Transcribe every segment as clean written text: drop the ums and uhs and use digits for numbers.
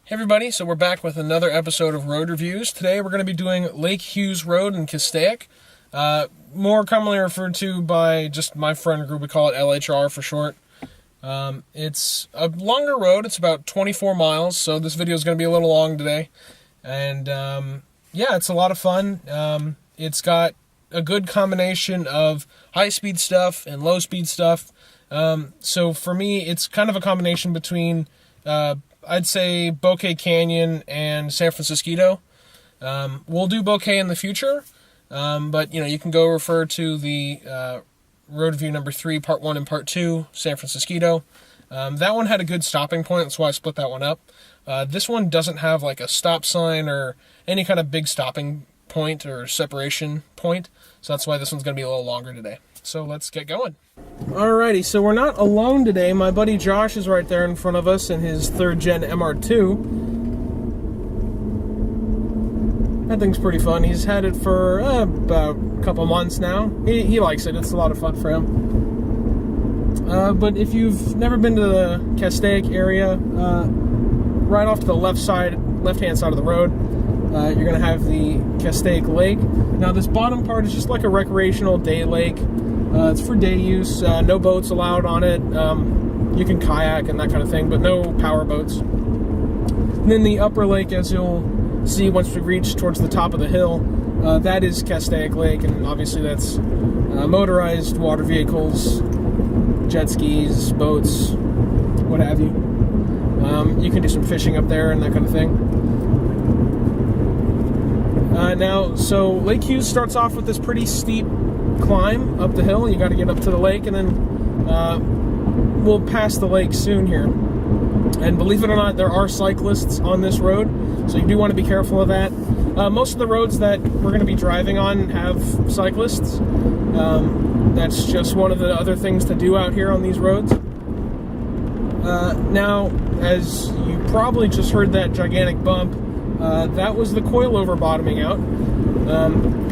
Hey everybody, so we're back with another episode of Road Reviews. Today we're going to be doing Lake Hughes Road in Castaic, more commonly referred to by just my friend group. We call it LHR for short. It's a longer road. It's about 24 miles, so this video is going to be a little long today. And yeah, it's a lot of fun. It's got a good combination of high-speed stuff and low-speed stuff. So for me, it's kind of a combination between I'd say Bouquet Canyon and San Francisco. We'll do Bouquet in the future, but you can go refer to the road review number 3, part 1 and part 2, San Francisco. That one had a good stopping point, that's why I split that one up. This one doesn't have like a stop sign or any kind of big stopping point or separation point, so that's why this one's going to be a little longer today. So let's get going. Alrighty, so we're not alone today. My buddy Josh is right there in front of us in his 3rd gen MR2. That thing's pretty fun. He's had it for about a couple months now. He likes it. It's a lot of fun for him. But if you've never been to the Castaic area, right off to the left-hand side of the road, you're going to have the Castaic Lake. Now this bottom part is just like a recreational day lake. It's for day use, no boats allowed on it. You can kayak and that kind of thing, but no power boats. And then the upper lake, as you'll see once we reach towards the top of the hill, that is Castaic Lake, and obviously that's motorized water vehicles, jet skis, boats, what have you. You can do some fishing up there and that kind of thing. So Lake Hughes starts off with this pretty steep climb up the hill. You got to get up to the lake, and then we'll pass the lake soon here. And believe it or not, there are cyclists on this road, so you do want to be careful of that. Most of the roads that we're going to be driving on have cyclists. That's just one of the other things to do out here on these roads. Now, as you probably just heard that gigantic bump, that was the coilover bottoming out.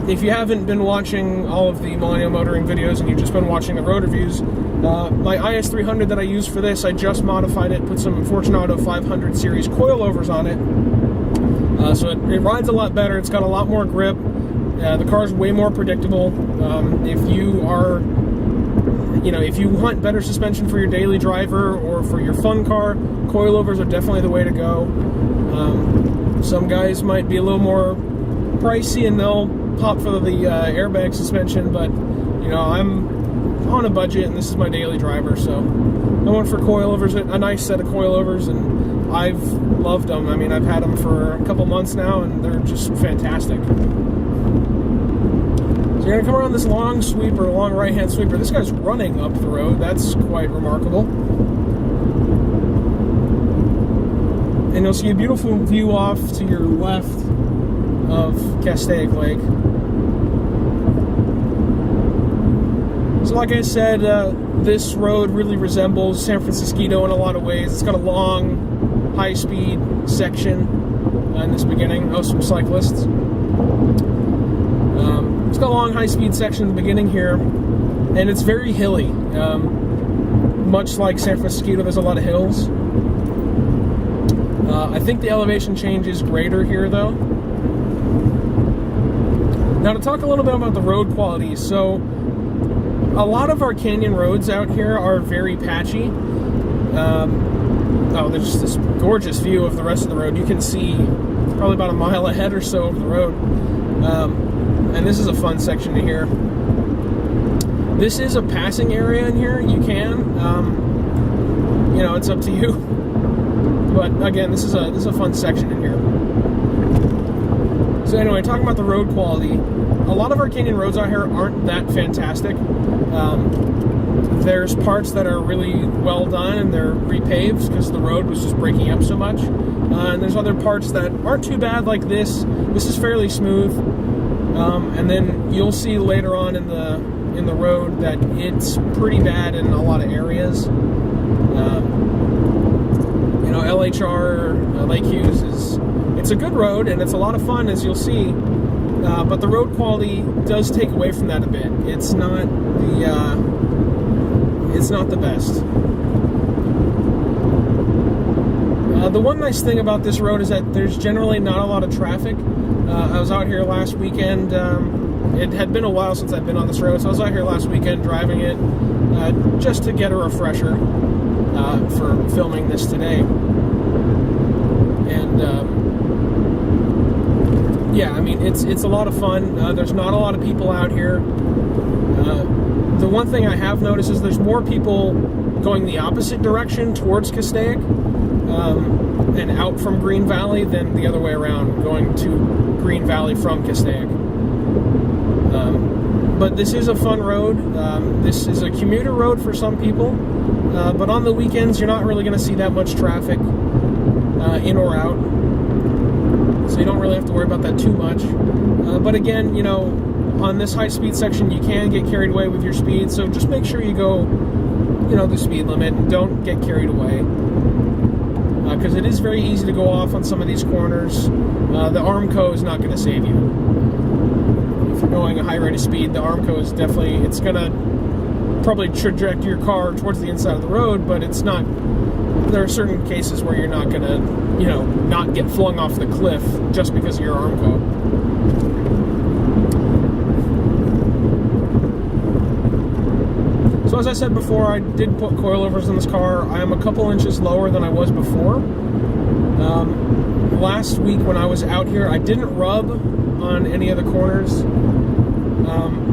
If you haven't been watching all of the Millennial Motoring videos and you've just been watching the road reviews, my IS300 that I use for this, I just modified it, put some Fortunato 500 series coilovers on it. So it rides a lot better, it's got a lot more grip, the car's way more predictable. If you want better suspension for your daily driver or for your fun car, coilovers are definitely the way to go. Some guys might be a little more pricey and they'll pop for the airbag suspension, but I'm on a budget and this is my daily driver, so I went for coilovers, a nice set of coilovers, and I've loved them. I mean, I've had them for a couple months now and they're just fantastic. So you're going to come around this long sweeper, long right-hand sweeper. This guy's running up the road. That's quite remarkable. And you'll see a beautiful view off to your left of Castaic Lake. So like I said, this road really resembles San Francisco in a lot of ways. It's got a long, high-speed section in this beginning. Oh, some cyclists. It's got a long, high-speed section in the beginning here, and it's very hilly. Much like San Francisco, there's a lot of hills. I think the elevation change is greater here, though. Now, to talk a little bit about the road quality, so a lot of our canyon roads out here are very patchy. There's just this gorgeous view of the rest of the road. You can see probably about a mile ahead or so of the road. And this is a fun section to hear. This is a passing area in here. You can, it's up to you. But again, this is a fun section in here. So anyway, talking about the road quality, a lot of our canyon roads out here aren't that fantastic. There's parts that are really well done and they're repaved because the road was just breaking up so much. And there's other parts that aren't too bad, like this. This is fairly smooth. And then you'll see later on in the road that it's pretty bad in a lot of areas. LHR, Lake Hughes it's a good road and it's a lot of fun, as you'll see, but the road quality does take away from that a bit. It's not the best. The one nice thing about this road is that there's generally not a lot of traffic. I was out here last weekend. It had been a while since I've been on this road, so I was out here last weekend driving it just to get a refresher for filming this today. And yeah, I mean, it's a lot of fun. There's not a lot of people out here. The one thing I have noticed is there's more people going the opposite direction towards Castaic and out from Green Valley than the other way around, going to Green Valley from Castaic. But this is a fun road. This is a commuter road for some people, but on the weekends you're not really going to see that much traffic in or out, so you don't really have to worry about that too much. But again, you know, on this high-speed section you can get carried away with your speed, so just make sure you go, you know, the speed limit and don't get carried away, because it is very easy to go off on some of these corners. The Armco is not going to save you. If you're going a high rate of speed, the Armco is definitely, it's going to probably traject your car towards the inside of the road, but it's not, there are certain cases where you're not going to, you know, not get flung off the cliff just because of your Armco. So as I said before, I did put coilovers in this car. I am a couple inches lower than I was before. Last week when I was out here, I didn't rub on any of the corners.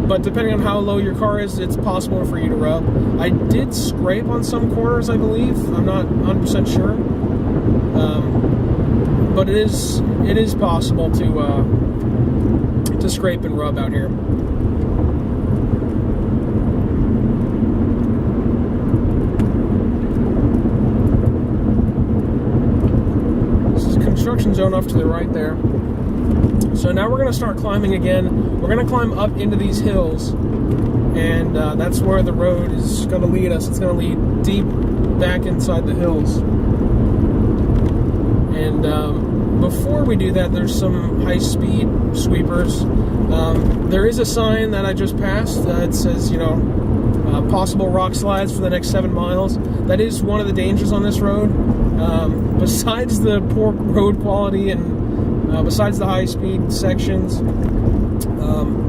But depending on how low your car is, it's possible for you to rub. I did scrape on some corners, I believe. I'm not 100% sure. But it is possible to scrape and rub out here. Construction zone off to the right there. So now we're going to start climbing again. We're going to climb up into these hills, and that's where the road is going to lead us. It's going to lead deep back inside the hills. And before we do that, there's some high-speed sweepers. There is a sign that I just passed. It says, you know, possible rock slides for the next 7 miles. That is one of the dangers on this road. Besides the poor road quality and besides the high-speed sections,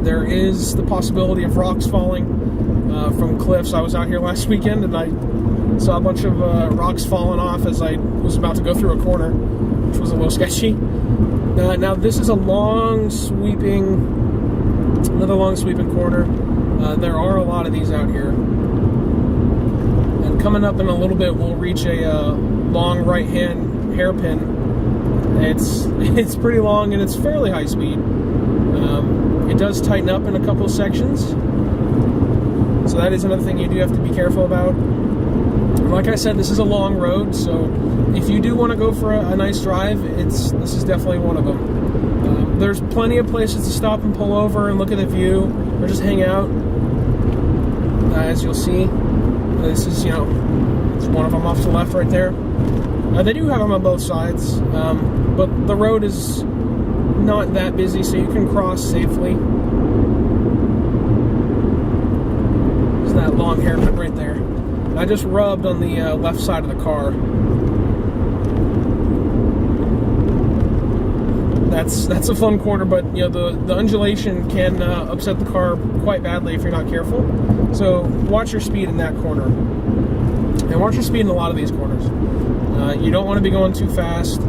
there is the possibility of rocks falling from cliffs. I was out here last weekend and I saw a bunch of rocks falling off as I was about to go through a corner, which was a little sketchy. Now this is another long sweeping corner. There are a lot of these out here. And coming up in a little bit, we'll reach a long right-hand hairpin. It's pretty long and it's fairly high speed. It does tighten up in a couple sections, so that is another thing you do have to be careful about. Like I said, this is a long road, so if you do want to go for a nice drive, this is definitely one of them. There's plenty of places to stop and pull over and look at the view, or just hang out. As you'll see, this is, you know, it's one of them off to the left right there. They do have them on both sides, but the road is not that busy, so you can cross safely. There's that long hairpin right there. I just rubbed on the left side of the car. That's a fun corner, but you know the undulation can upset the car quite badly if you're not careful. So watch your speed in that corner, and watch your speed in a lot of these corners. You don't want to be going too fast.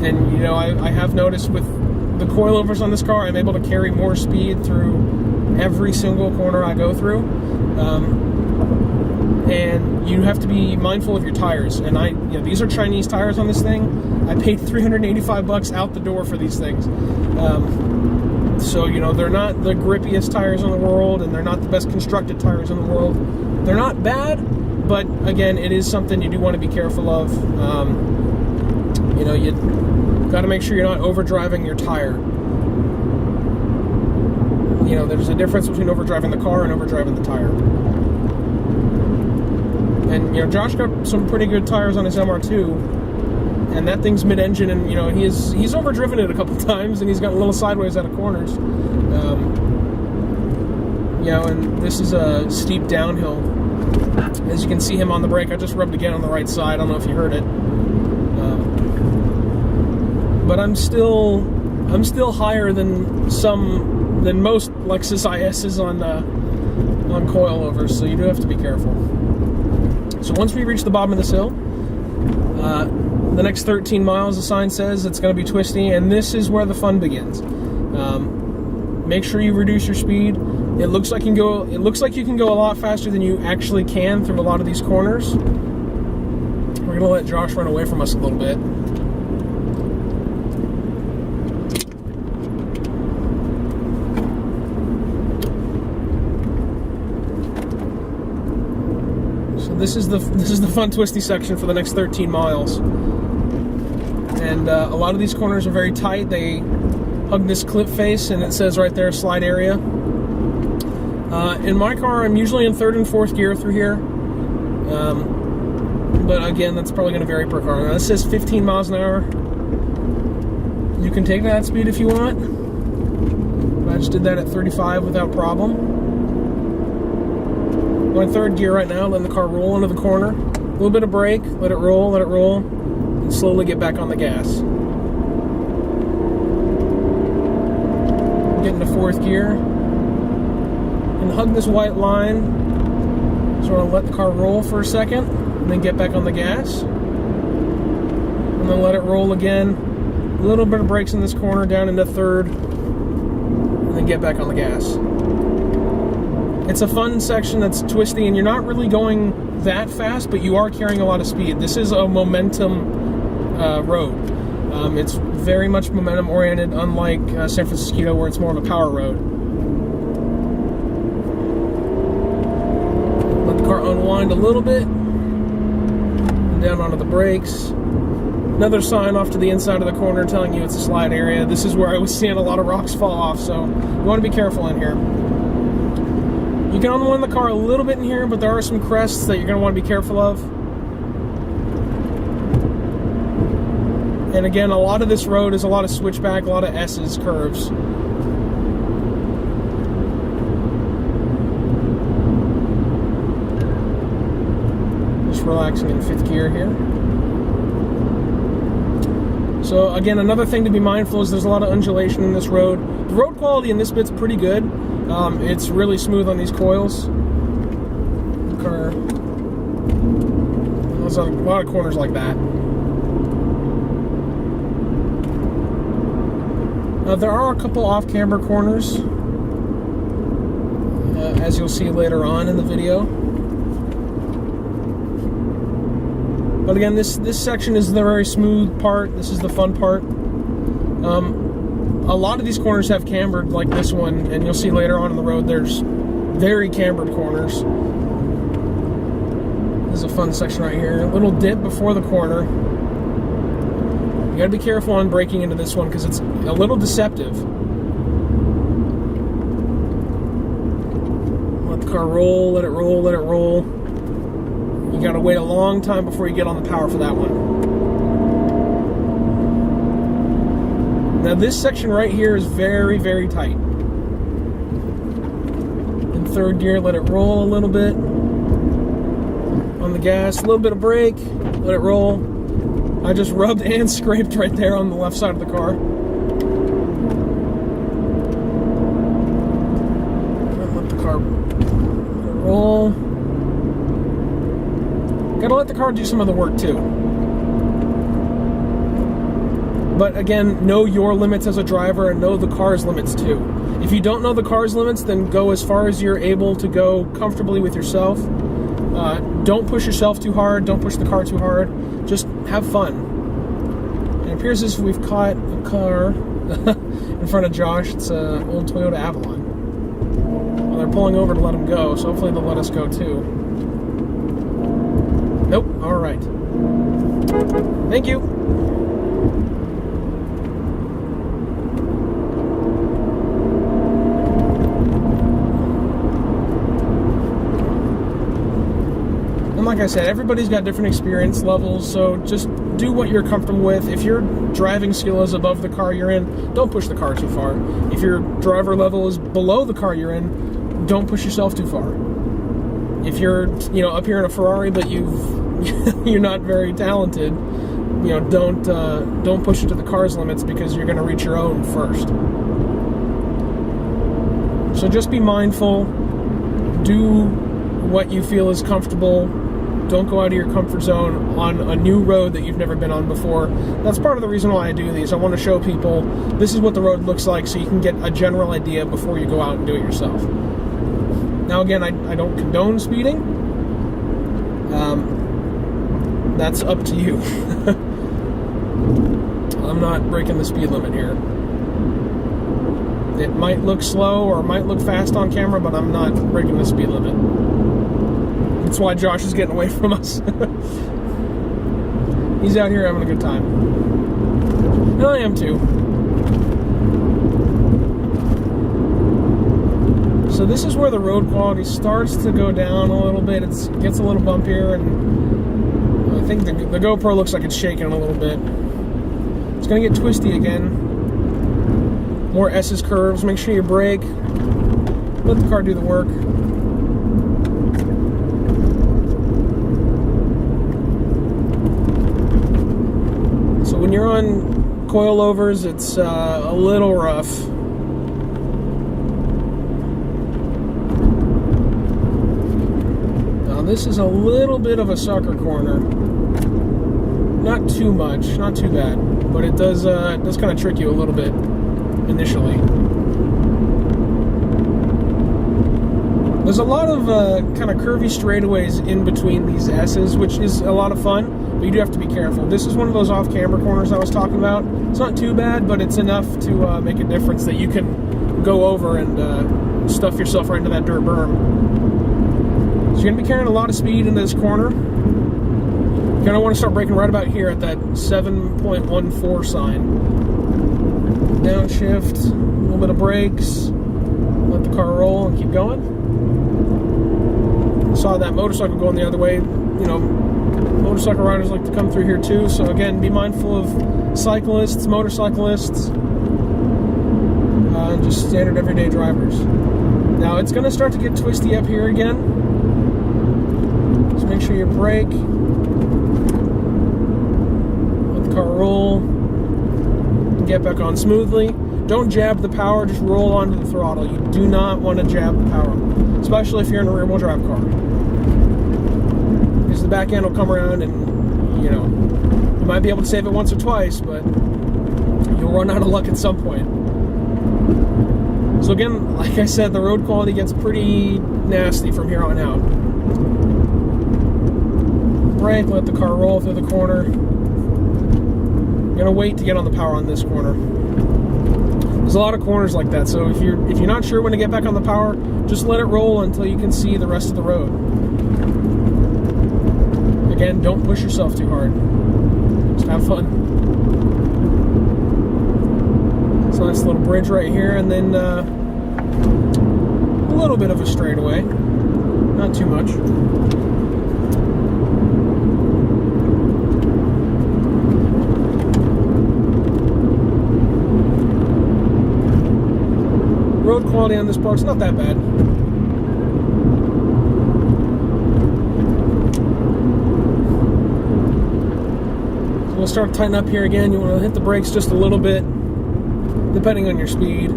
And you know, I have noticed with the coilovers on this car, I'm able to carry more speed through every single corner I go through. And you have to be mindful of your tires. And you know, these are Chinese tires on this thing. I paid $385 out the door for these things. So you know, they're not the grippiest tires in the world, and they're not the best constructed tires in the world. They're not bad, but again, it is something you do want to be careful of. You know, you got to make sure you're not overdriving your tire. You know, there's a difference between overdriving the car and overdriving the tire. And you know, Josh got some pretty good tires on his MR2, and that thing's mid-engine, and you know, he's overdriven it a couple times, and he's gotten a little sideways out of corners. You know, and this is a steep downhill. As you can see him on the brake, I just rubbed again on the right side. I don't know if you heard it. But I'm still higher than most Lexus ISs on coilovers, so you do have to be careful. So once we reach the bottom of this hill, the next 13 miles, the sign says it's going to be twisty, and this is where the fun begins. Make sure you reduce your speed. It looks like you can go a lot faster than you actually can through a lot of these corners. We're going to let Josh run away from us a little bit. This is the fun twisty section for the next 13 miles, and a lot of these corners are very tight. They hug this clip face, and it says right there slide area. In my car, I'm usually in 3rd and 4th gear through here, but again, that's probably going to vary per car. Now, this says 15 miles an hour. You can take that speed if you want. I just did that at 35 without problem. We're in 3rd gear right now, letting the car roll into the corner. A little bit of brake, let it roll, and slowly get back on the gas. Get into 4th gear. And hug this white line. So we're going to let the car roll for a second, and then get back on the gas. And then let it roll again. A little bit of brakes in this corner, down into 3rd, and then get back on the gas. It's a fun section that's twisty, and you're not really going that fast, but you are carrying a lot of speed. This is a momentum road. It's very much momentum oriented, unlike San Francisco, where it's more of a power road. Let the car unwind a little bit, and down onto the brakes. Another sign off to the inside of the corner telling you it's a slide area. This is where I was seeing a lot of rocks fall off, so you want to be careful in here. You can unwind the car a little bit in here, but there are some crests that you're going to want to be careful of. And again, a lot of this road is a lot of switchback, a lot of S's, curves. Just relaxing in 5th gear here. So again, another thing to be mindful is there's a lot of undulation in this road. The road quality in this bit's pretty good. It's really smooth on these coils. There's a lot of corners like that. There are a couple off-camber corners, as you'll see later on in the video. But again, this section is the very smooth part. This is the fun part. A lot of these corners have cambered, like this one, and you'll see later on in the road there's very cambered corners. This is a fun section right here. A little dip before the corner. You gotta be careful on braking into this one because it's a little deceptive. Let the car roll, let it roll, let it roll. You gotta wait a long time before you get on the power for that one. Now this section right here is very, very tight. In 3rd gear, let it roll a little bit. On the gas, a little bit of brake, let it roll. I just rubbed and scraped right there on the left side of the car. Let the car roll. Gotta let the car do some of the work too. But again, know your limits as a driver and know the car's limits too. If you don't know the car's limits, then go as far as you're able to go comfortably with yourself. Don't push yourself too hard. Don't push the car too hard. Just have fun. It appears as if we've caught a car in front of Josh. It's an old Toyota Avalon. Well, they're pulling over to let him go, so hopefully they'll let us go too. Nope. All right. Thank you. And like I said, everybody's got different experience levels, so just do what you're comfortable with. If your driving skill is above the car you're in, don't push the car too far. If your driver level is below the car you're in, don't push yourself too far. If you're, up here in a Ferrari, but you're not very talented, don't push it to the car's limits, because you're going to reach your own first. So just be mindful. Do what you feel is comfortable. Don't go out of your comfort zone on a new road that you've never been on before. That's part of the reason why I do these. I want to show people this is what the road looks like, so you can get a general idea before you go out and do it yourself. Now again, I don't condone speeding. That's up to you. I'm not breaking the speed limit here. It might look slow or it might look fast on camera, but I'm not breaking the speed limit. That's why Josh is getting away from us. He's out here having a good time. And I am too. So this is where the road quality starts to go down a little bit. It gets a little bumpier, and I think the GoPro looks like it's shaking a little bit. It's going to get twisty again. More S's curves. Make sure you brake. Let the car do the work. So when you're on coilovers, it's a little rough. Now this is a little bit of a sucker corner. Not too much, not too bad, but it does kind of trick you a little bit initially. There's a lot of kind of curvy straightaways in between these S's, which is a lot of fun, but you do have to be careful. This is one of those off-camera corners I was talking about. It's not too bad, but it's enough to make a difference that you can go over and stuff yourself right into that dirt berm. So you're going to be carrying a lot of speed in this corner. You're going to want to start braking right about here at that 7.14 sign. Downshift, a little bit of brakes, let the car roll and keep going. Saw that motorcycle going the other way. Motorcycle riders like to come through here too, so again, be mindful of cyclists, motorcyclists, and just standard everyday drivers. Now it's going to start to get twisty up here again, so make sure you brake, let the car roll, get back on smoothly. Don't jab the power, just roll onto the throttle. You do not want to jab the power, especially if you're in a rear-wheel drive car, because the back end will come around and you might be able to save it once or twice, but you'll run out of luck at some point. So again, like I said, the road quality gets pretty nasty from here on out. Brake, let the car roll through the corner. I'm gonna wait to get on the power on this corner. There's a lot of corners like that, so if you're not sure when to get back on the power, just let it roll until you can see the rest of the road. Again, don't push yourself too hard. Just have fun. So nice little bridge right here, and then a little bit of a straightaway. Not too much. Road quality on this part's not that bad. So we'll start to tighten up here again. You want to hit the brakes just a little bit, depending on your speed.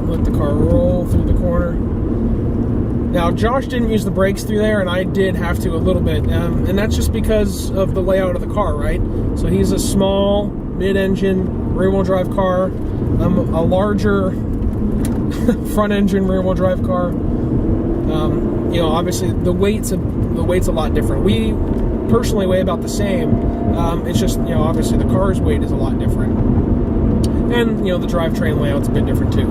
Let the car roll through the corner. Now, Josh didn't use the brakes through there, and I did have to a little bit. And that's just because of the layout of the car, right? So he's a small, mid-engine, rear-wheel drive car. I'm a larger front-engine rear-wheel drive car. Obviously the weight's a lot different. We personally weigh about the same. It's just obviously the car's weight is a lot different, and the drivetrain layout's a bit different too.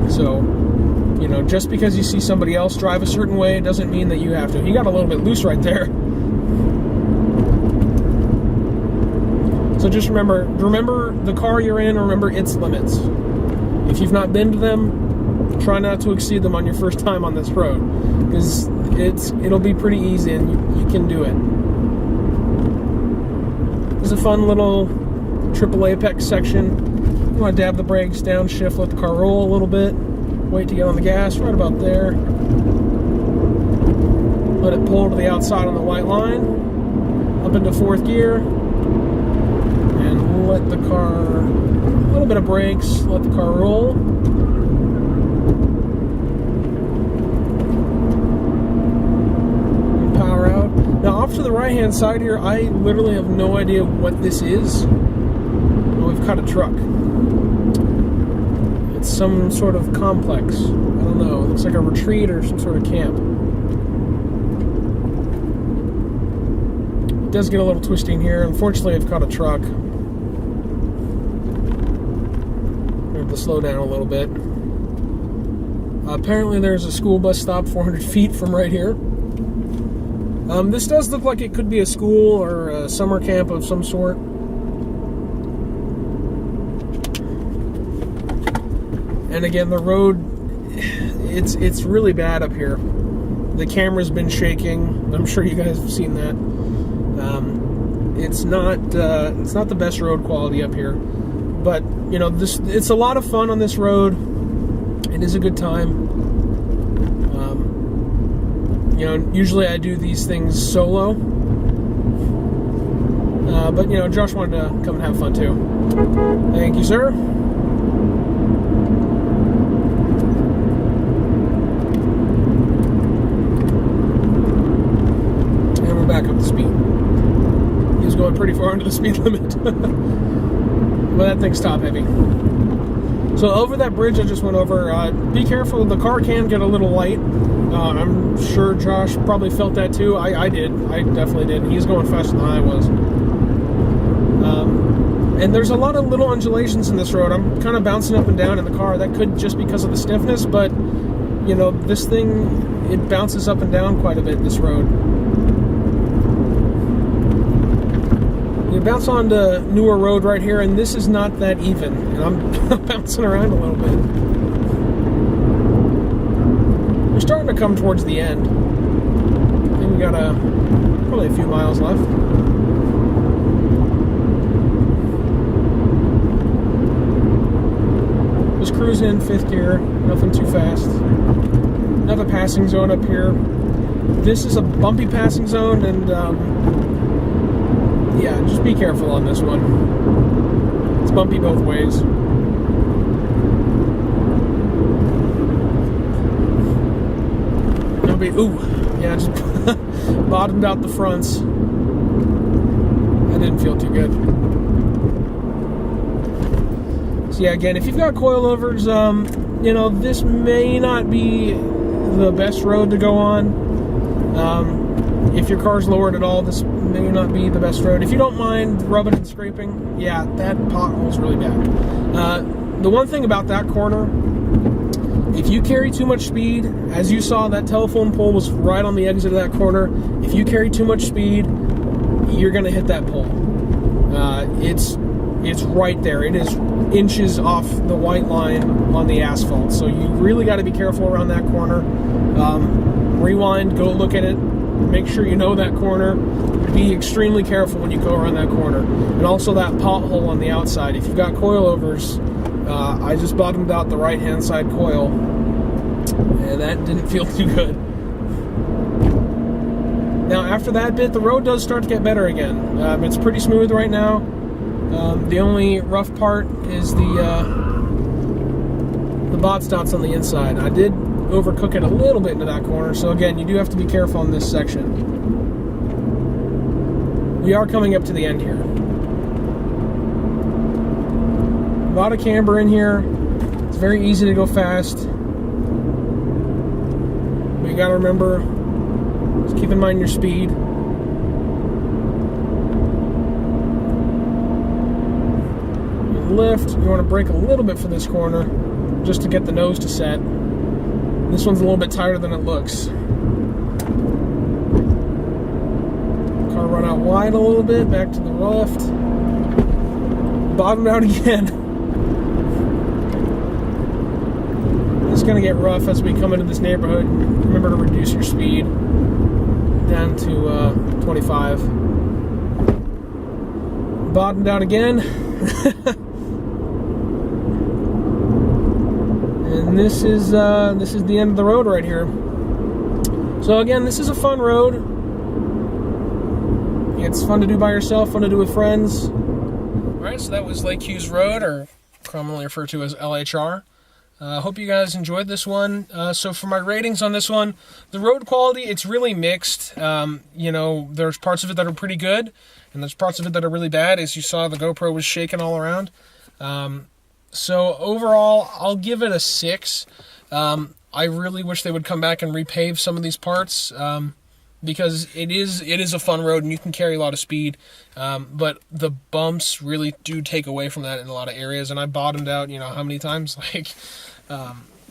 So just because you see somebody else drive a certain way doesn't mean that you have to. He got a little bit loose right there. So just remember the car you're in. Remember its limits. If you've not been to them, try not to exceed them on your first time on this road, because it'll be pretty easy and you can do it. It's a fun little triple apex section. You want to dab the brakes, downshift, let the car roll a little bit, wait to get on the gas right about there. Let it pull to the outside on the white line. Up into fourth gear. And let the car, a little bit of brakes, let the car roll. Now, off to the right-hand side here, I literally have no idea what this is. Well, we've caught a truck. It's some sort of complex. I don't know. It looks like a retreat or some sort of camp. It does get a little twisting here. Unfortunately, I've caught a truck. I have to slow down a little bit. Apparently, there's a school bus stop 400 feet from right here. This does look like it could be a school or a summer camp of some sort. And again, the road, it's really bad up here. The camera's been shaking. I'm sure you guys have seen that. It's not the best road quality up here. But, you know, it's a lot of fun on this road. It is a good time. You know, usually I do these things solo. But, you know, Josh wanted to come and have fun too. Thank you, sir. And we're back up to speed. He was going pretty far into the speed limit. But that thing's top heavy. So over that bridge I just went over, be careful, the car can get a little light. I'm sure Josh probably felt that too. I did. I definitely did. He's going faster than I was. And there's a lot of little undulations in this road. I'm kind of bouncing up and down in the car. That could just because of the stiffness, but, you know, this thing, it bounces up and down quite a bit, this road. You bounce onto newer road right here, and this is not that even. And I'm bouncing around a little bit. We're starting to come towards the end. I think we got probably a few miles left. Just cruising in fifth gear, nothing too fast. Another passing zone up here. This is a bumpy passing zone, and yeah, just be careful on this one. It's bumpy both ways. Ooh, yeah, just bottomed out the fronts. That didn't feel too good. So yeah, again, if you've got coilovers, you know, this may not be the best road to go on. If your car's lowered at all, this may not be the best road. If you don't mind rubbing and scraping, yeah, that pothole's really bad. The one thing about that corner, if you carry too much speed, as you saw, that telephone pole was right on the exit of that corner. If you carry too much speed, you're going to hit that pole. It's right there. It is inches off the white line on the asphalt. So you really got to be careful around that corner. Rewind, go look at it. Make sure you know that corner. Be extremely careful when you go around that corner. And also that pothole on the outside. If you've got coilovers, I just bottomed out the right-hand side coil, and that didn't feel too good. Now, after that bit, the road does start to get better again. It's pretty smooth right now. The only rough part is the bot stops on the inside. I did overcook it a little bit into that corner, so again, you do have to be careful on this section. We are coming up to the end here. A lot of camber in here. It's very easy to go fast. But you gotta remember, just keep in mind your speed. You lift, you want to brake a little bit for this corner, just to get the nose to set. This one's a little bit tighter than it looks. Car run out wide a little bit, back to the left. Bottomed out again. It's going to get rough as we come into this neighborhood. Remember to reduce your speed down to 25. Bottomed out again. And this is the end of the road right here. So again, this is a fun road. It's fun to do by yourself, fun to do with friends. Alright, so that was Lake Hughes Road, or commonly referred to as LHR. Hope you guys enjoyed this one. So for my ratings on this one, the road quality, it's really mixed. There's parts of it that are pretty good, and there's parts of it that are really bad. As you saw, the GoPro was shaking all around. So overall, I'll give it a 6. I really wish they would come back and repave some of these parts, because it is a fun road and you can carry a lot of speed, but the bumps really do take away from that in a lot of areas. And I bottomed out, how many times?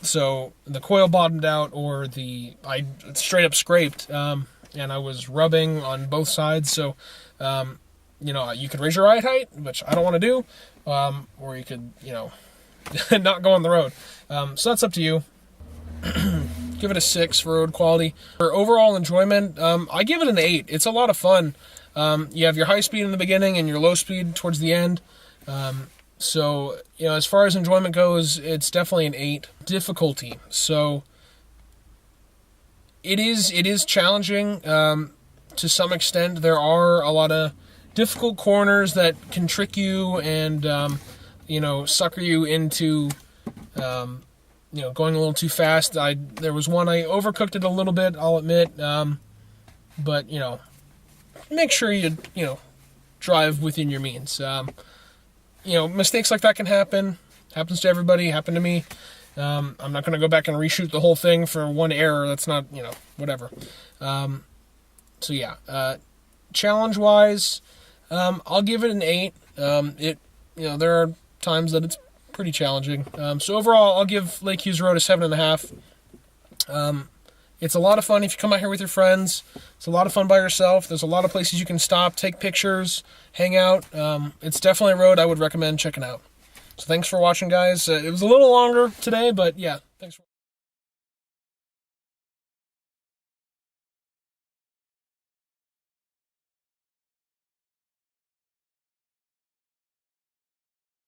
So the coil bottomed out, or I straight up scraped, and I was rubbing on both sides. So, you could raise your ride height, which I don't want to do, or you could, not go on the road. So that's up to you. Give it a 6 for road quality. For overall enjoyment, I give it an 8. It's a lot of fun. You have your high speed in the beginning and your low speed towards the end. So, as far as enjoyment goes, it's definitely an 8. Difficulty. So, it is challenging to some extent. There are a lot of difficult corners that can trick you and, sucker you into... going a little too fast. There was one I overcooked it a little bit, I'll admit. But make sure you drive within your means. Mistakes like that can happen. Happens to everybody. Happened to me. I'm not going to go back and reshoot the whole thing for one error. That's not whatever. Challenge wise, I'll give it an 8. There are times that it's pretty challenging. So overall, I'll give Lake Hughes Road a 7.5. It's a lot of fun if you come out here with your friends. It's a lot of fun by yourself. There's a lot of places you can stop, take pictures, hang out. It's definitely a road I would recommend checking out. So thanks for watching, guys. It was a little longer today, but yeah, thanks for